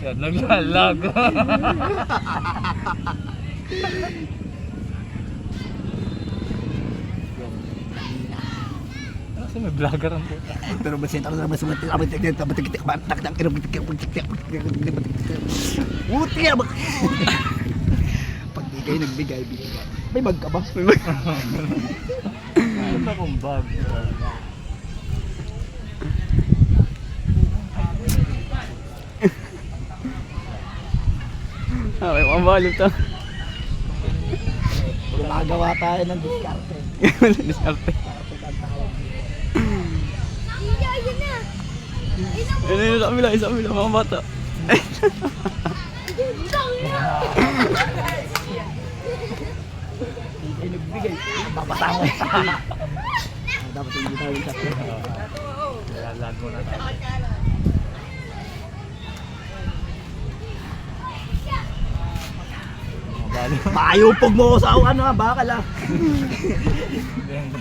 Yan, naglalago. Kasi may vlogger ang puta. Pero masenta ko naman sa mga Buti yan. Pag di kayo nagbigay, bigay. May bag ka ba? May bag. Ano kong bag? May mabalot to. Gumagawa tayo ng diskarte. Diskarte. Ayun na. Ayun sa kabila, mga bata. Ay nagbigay. Papasama. Dapat hindi tayo sa Naglalago na tayo. Mayupog mo ko sa ano, bakal ah. Then,